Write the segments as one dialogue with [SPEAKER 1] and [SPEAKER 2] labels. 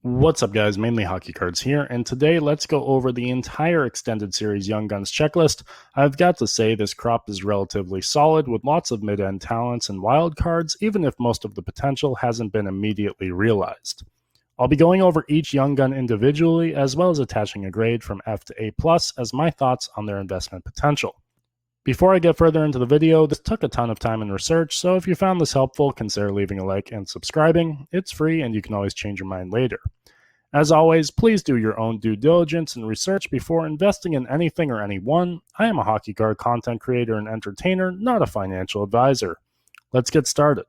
[SPEAKER 1] What's up, guys? Mainly Hockey Cards here, and today let's go over the entire extended series Young Guns checklist. I've got to say this crop is relatively solid with lots of mid-end talents and wild cards, even if most of the potential hasn't been immediately realized. I'll be going over each Young Gun individually, as well as attaching a grade from F to A+, as my thoughts on their investment potential. Before I get further into the video, this took a ton of time and research, so if you found this helpful, consider leaving a like and subscribing. It's free and you can always change your mind later. As always, please do your own due diligence and research before investing in anything or anyone. I am a hockey card content creator and entertainer, not a financial advisor. Let's get started.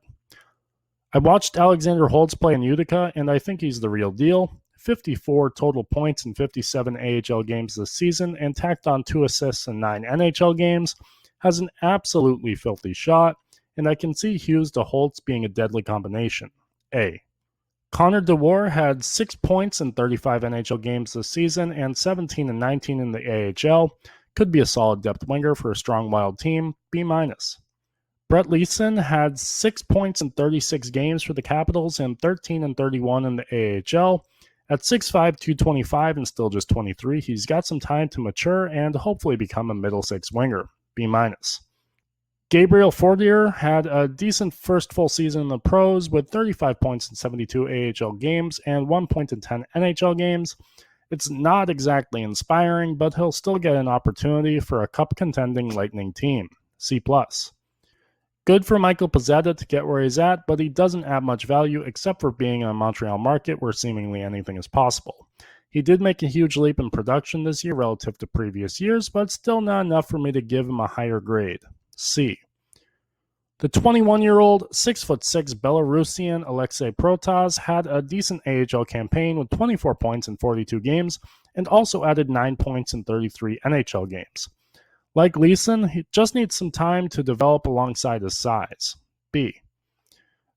[SPEAKER 1] I watched Alexander Holtz play in Utica, and I think he's the real deal. 54 total points in 57 AHL games this season, and tacked on 2 assists in 9 NHL games. Has an absolutely filthy shot, and I can see Hughes to Holtz being a deadly combination. A. Connor DeWar had 6 points in 35 NHL games this season and 17 and 19 in the AHL. Could be a solid depth winger for a strong wild team. B-. Brett Leeson had 6 points in 36 games for the Capitals and 13 and 31 in the AHL. At 6'5", 225 and still just 23, he's got some time to mature and hopefully become a middle six winger. B-. Gabriel Fortier had a decent first full season in the pros with 35 points in 72 AHL games and 1 point in 10 NHL games. It's not exactly inspiring, but he'll still get an opportunity for a cup-contending Lightning team. C+. Good for Michael Pezzetta to get where he's at, but he doesn't add much value except for being in a Montreal market where seemingly anything is possible. He did make a huge leap in production this year relative to previous years, but still not enough for me to give him a higher grade. C. The 21-year-old, 6'6" Belarusian Alexei Protas had a decent AHL campaign with 24 points in 42 games and also added 9 points in 33 NHL games. Like Leeson, he just needs some time to develop alongside his size. B.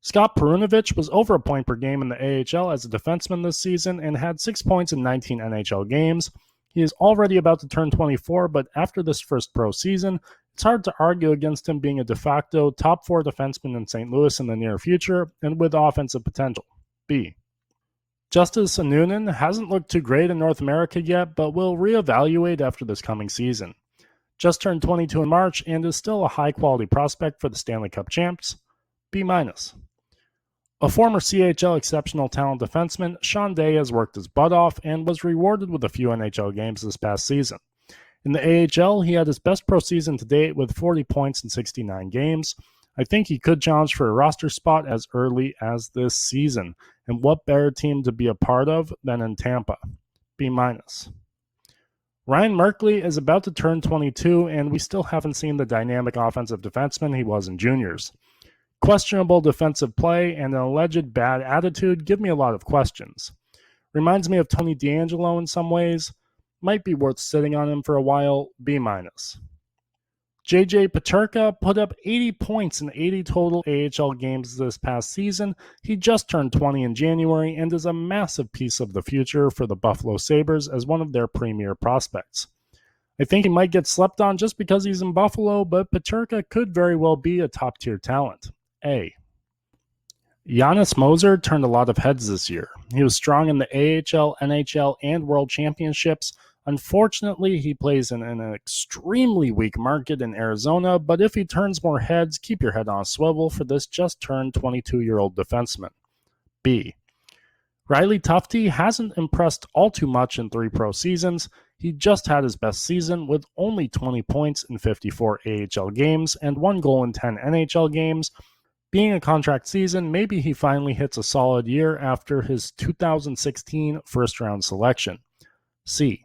[SPEAKER 1] Scott Perunovich was over a point per game in the AHL as a defenseman this season and had 6 points in 19 NHL games. He is already about to turn 24, but after this first pro season, it's hard to argue against him being a de facto top 4 defenseman in St. Louis in the near future and with offensive potential. B. Justice Anunin hasn't looked too great in North America yet, but will reevaluate after this coming season. Just turned 22 in March and is still a high-quality prospect for the Stanley Cup champs. B-. A former CHL exceptional talent defenseman, Sean Day has worked his butt off and was rewarded with a few NHL games this past season. In the AHL, he had his best pro season to date with 40 points in 69 games. I think he could challenge for a roster spot as early as this season. And what better team to be a part of than in Tampa? B-. Ryan Merkley is about to turn 22, and we still haven't seen the dynamic offensive defenseman he was in juniors. Questionable defensive play and an alleged bad attitude give me a lot of questions. Reminds me of Tony DeAngelo in some ways. Might be worth sitting on him for a while. B-. JJ Peterka put up 80 points in 80 total AHL games this past season. He just turned 20 in January and is a massive piece of the future for the Buffalo Sabres as one of their premier prospects. I think he might get slept on just because he's in Buffalo, but Peterka could very well be a top-tier talent. A. Giannis Moser turned a lot of heads this year. He was strong in the AHL, NHL, and World Championships. Unfortunately, he plays in an extremely weak market in Arizona, but if he turns more heads, keep your head on a swivel for this just-turned 22-year-old defenseman. B. Riley Tufte hasn't impressed all too much in 3 pro seasons. He just had his best season with only 20 points in 54 AHL games and 1 goal in 10 NHL games. Being a contract season, maybe he finally hits a solid year after his 2016 first-round selection. C.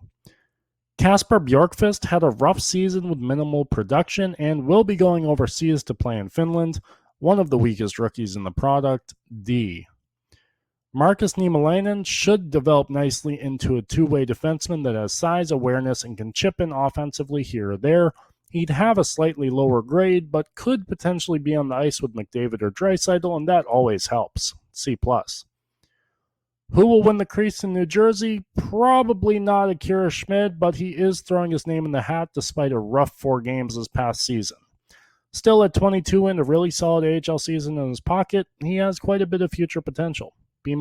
[SPEAKER 1] Kasper Bjorkqvist had a rough season with minimal production and will be going overseas to play in Finland, one of the weakest rookies in the product. D. Markus Niemelainen should develop nicely into a two-way defenseman that has size, awareness, and can chip in offensively here or there. He'd have a slightly lower grade, but could potentially be on the ice with McDavid or Draisaitl, and that always helps. C+. Who will win the crease in New Jersey? Probably not Akira Schmid, but he is throwing his name in the hat despite a rough 4 games this past season. Still at 22 and a really solid AHL season in his pocket, he has quite a bit of future potential. B-.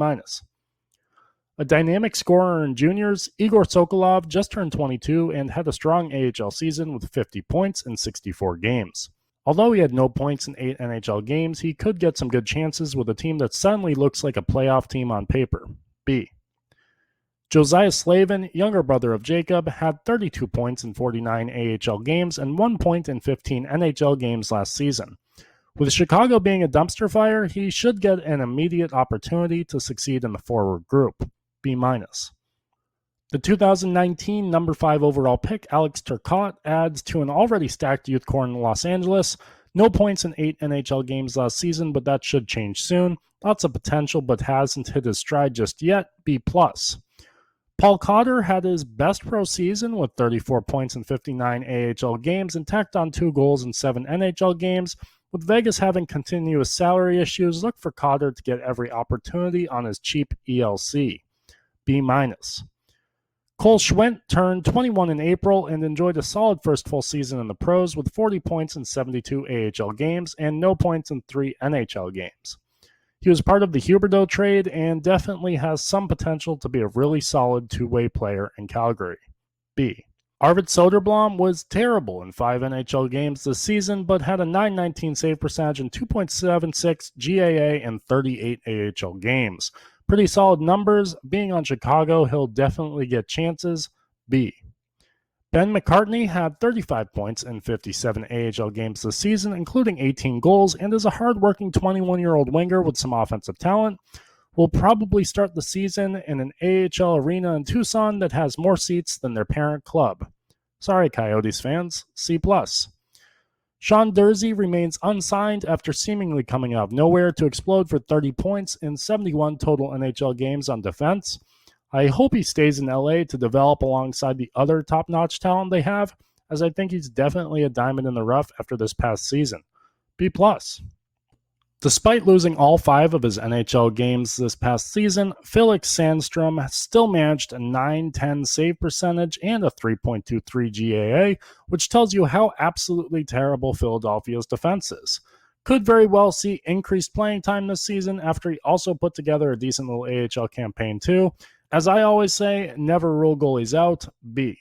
[SPEAKER 1] A dynamic scorer in juniors, Igor Sokolov just turned 22 and had a strong AHL season with 50 points in 64 games. Although he had no points in 8 NHL games, he could get some good chances with a team that suddenly looks like a playoff team on paper. B. Josiah Slavin, younger brother of Jacob, had 32 points in 49 AHL games and 1 point in 15 NHL games last season. With Chicago being a dumpster fire, he should get an immediate opportunity to succeed in the forward group. B-. The 2019 number 5 overall pick, Alex Turcotte, adds to an already stacked youth core in Los Angeles. No points in 8 NHL games last season, but that should change soon. Lots of potential, but hasn't hit his stride just yet. B+. Paul Cotter had his best pro season with 34 points in 59 AHL games and tacked on 2 goals in 7 NHL games. With Vegas having continuous salary issues, look for Cotter to get every opportunity on his cheap ELC. B-. Cole Schwint turned 21 in April and enjoyed a solid first full season in the pros with 40 points in 72 AHL games and no points in 3 NHL games. He was part of the Huberdeau trade and definitely has some potential to be a really solid two-way player in Calgary. B. Arvid Soderblom was terrible in 5 NHL games this season, but had a .919 save percentage and 2.76 GAA in 38 AHL games. Pretty solid numbers. Being on Chicago, he'll definitely get chances. B. Ben McCartney had 35 points in 57 AHL games this season, including 18 goals, and is a hard-working 21-year-old winger with some offensive talent. Will probably start the season in an AHL arena in Tucson that has more seats than their parent club. Sorry, Coyotes fans. C+. Sean Durzi remains unsigned after seemingly coming out of nowhere to explode for 30 points in 71 total NHL games on defense. I hope he stays in LA to develop alongside the other top-notch talent they have, as I think he's definitely a diamond in the rough after this past season. B+. Despite losing all 5 of his NHL games this past season, Felix Sandstrom still managed a .910 save percentage and a 3.23 GAA, which tells you how absolutely terrible Philadelphia's defense is. Could very well see increased playing time this season after he also put together a decent little AHL campaign too. As I always say, never rule goalies out. B.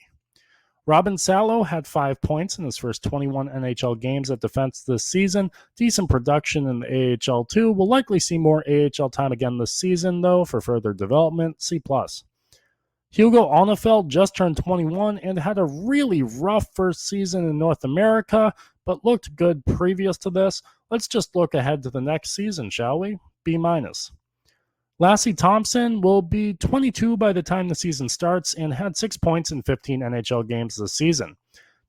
[SPEAKER 1] Robin Salo had 5 points in his first 21 NHL games at defense this season. Decent production in the AHL too. Will likely see more AHL time again this season though for further development. C+. Hugo Onefeld just turned 21 and had a really rough first season in North America, but looked good previous to this. Let's just look ahead to the next season, shall we? B-. Lassie Thompson will be 22 by the time the season starts and had 6 points in 15 NHL games this season.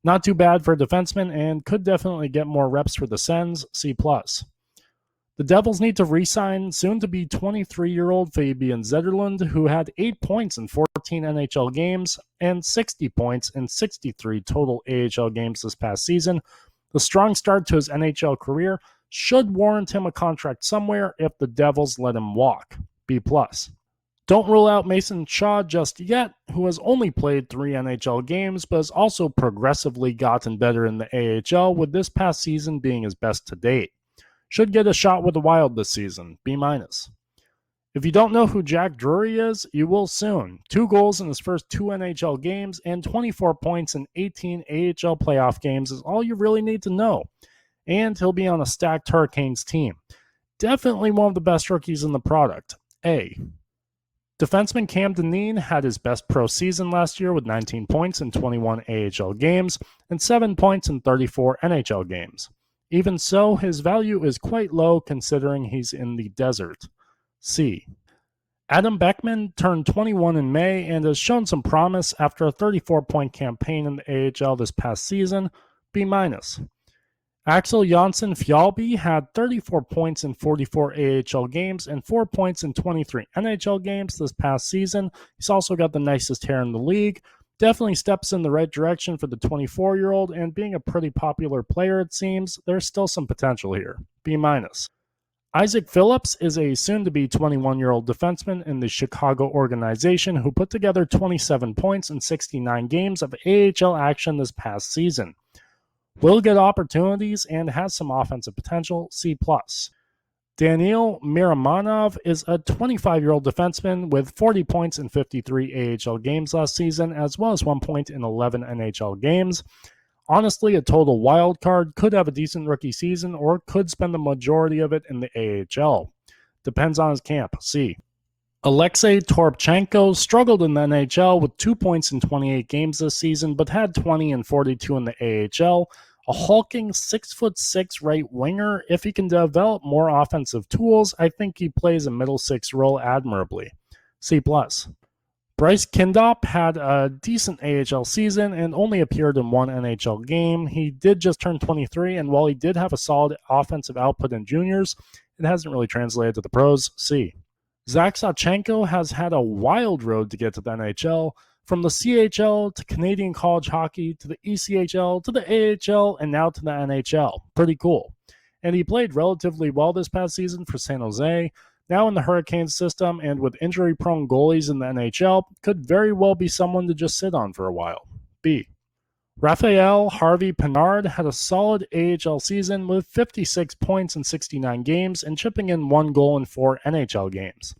[SPEAKER 1] Not too bad for a defenseman and could definitely get more reps for the Sens. C+. The Devils need to re-sign soon-to-be 23-year-old Fabian Zetterlund, who had 8 points in 14 NHL games and 60 points in 63 total AHL games this past season. The strong start to his NHL career should warrant him a contract somewhere if the Devils let him walk. B+. Don't rule out Mason Shaw just yet, who has only played 3 NHL games, but has also progressively gotten better in the AHL, with this past season being his best to date. Should get a shot with the Wild this season. B-. If you don't know who Jack Drury is, you will soon. 2 goals in his first 2 NHL games and 24 points in 18 AHL playoff games is all you really need to know. And he'll be on a stacked Hurricanes team. Definitely one of the best rookies in the product. A. Defenseman Cam Dineen had his best pro season last year with 19 points in 21 AHL games and 7 points in 34 NHL games. Even so, his value is quite low considering he's in the desert. C. Adam Beckman turned 21 in May and has shown some promise after a 34-point campaign in the AHL this past season. B-. Axel Janssen Fjallby had 34 points in 44 AHL games and 4 points in 23 NHL games this past season. He's also got the nicest hair in the league. Definitely steps in the right direction for the 24-year-old, and being a pretty popular player it seems, there's still some potential here. B-. Isaac Phillips is a soon-to-be 21-year-old defenseman in the Chicago organization who put together 27 points in 69 games of AHL action this past season. Will get opportunities and has some offensive potential. C+. Daniil Miramanov is a 25-year-old defenseman with 40 points in 53 AHL games last season, as well as 1 point in 11 NHL games. Honestly, a total wild card, could have a decent rookie season or could spend the majority of it in the AHL. Depends on his camp. See. Alexei Toropchenko struggled in the NHL with 2 points in 28 games this season, but had 20 and 42 in the AHL. A hulking 6'6" right winger. If he can develop more offensive tools, I think he plays a middle six role admirably. C+. Bryce Kindop had a decent AHL season and only appeared in one NHL game. He did just turn 23, and while he did have a solid offensive output in juniors, it hasn't really translated to the pros. C. Zach Sawchenko has had a wild road to get to the NHL, from the CHL to Canadian college hockey to the ECHL to the AHL and now to the NHL. Pretty cool. And he played relatively well this past season for San Jose. Now in the Hurricanes system and with injury-prone goalies in the NHL, could very well be someone to just sit on for a while. B. Raphael Harvey Pinard had a solid AHL season with 56 points in 69 games and chipping in 1 goal in 4 NHL games.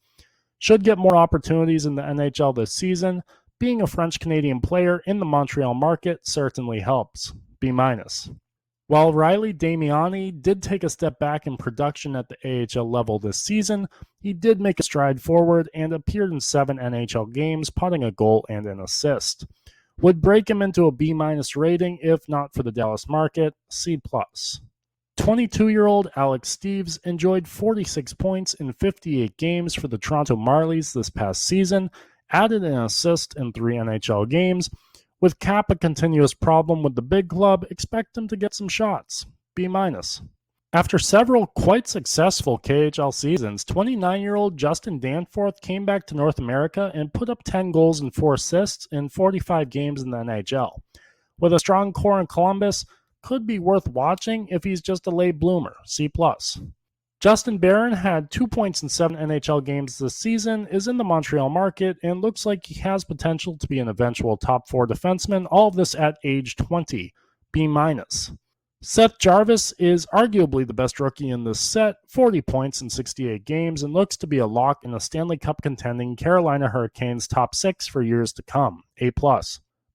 [SPEAKER 1] Should get more opportunities in the NHL this season. Being a French-Canadian player in the Montreal market certainly helps. B-. While Riley Damiani did take a step back in production at the AHL level this season, he did make a stride forward and appeared in 7 NHL games, potting a goal and an assist. Would break him into a B- rating if not for the Dallas market. C+. 22-year-old Alex Steeves enjoyed 46 points in 58 games for the Toronto Marlies this past season, added an assist in 3 NHL games. With Cap a continuous problem with the big club, expect him to get some shots. B-. After several quite successful KHL seasons, 29-year-old Justin Danforth came back to North America and put up 10 goals and 4 assists in 45 games in the NHL. With a strong core in Columbus, could be worth watching if he's just a late bloomer. C+. Justin Barron had 2 points in 7 NHL games this season, is in the Montreal market, and looks like he has potential to be an eventual top 4 defenseman, all of this at age 20. B-. Seth Jarvis is arguably the best rookie in this set, 40 points in 68 games, and looks to be a lock in the Stanley Cup contending Carolina Hurricanes top 6 for years to come. A+.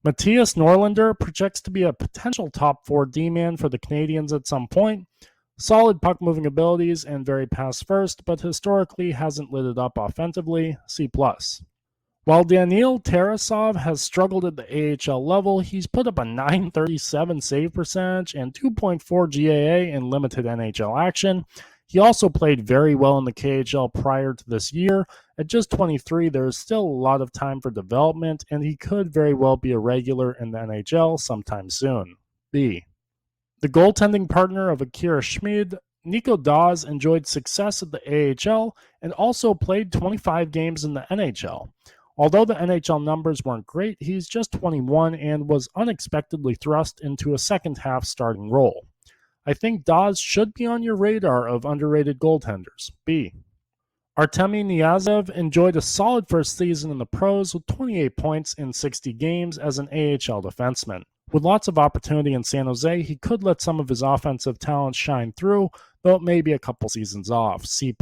[SPEAKER 1] Matthias Norlinder projects to be a potential top 4 D-man for the Canadiens at some point. Solid puck-moving abilities and very pass-first, but historically hasn't lit it up offensively. C+. While Daniil Tarasov has struggled at the AHL level, he's put up a .937 save percentage and 2.4 GAA in limited NHL action. He also played very well in the KHL prior to this year. At just 23, there is still a lot of time for development, and he could very well be a regular in the NHL sometime soon. B. The goaltending partner of Akira Schmid, Nico Daws enjoyed success at the AHL and also played 25 games in the NHL. Although the NHL numbers weren't great, he's just 21 and was unexpectedly thrust into a second-half starting role. I think Daws should be on your radar of underrated goaltenders. B. Artemi Niazev enjoyed a solid first season in the pros with 28 points in 60 games as an AHL defenseman. With lots of opportunity in San Jose, he could let some of his offensive talents shine through, though it may be a couple seasons off. C+.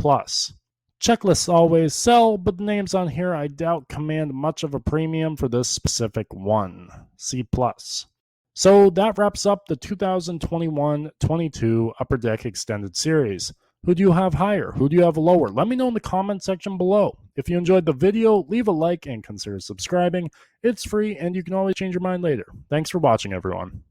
[SPEAKER 1] Checklists always sell, but the names on here I doubt command much of a premium for this specific one. C+. So that wraps up the 2021-22 Upper Deck Extended Series. Who do you have higher? Who do you have lower? Let me know in the comment section below. If you enjoyed the video, leave a like and consider subscribing. It's free and you can always change your mind later. Thanks for watching, everyone.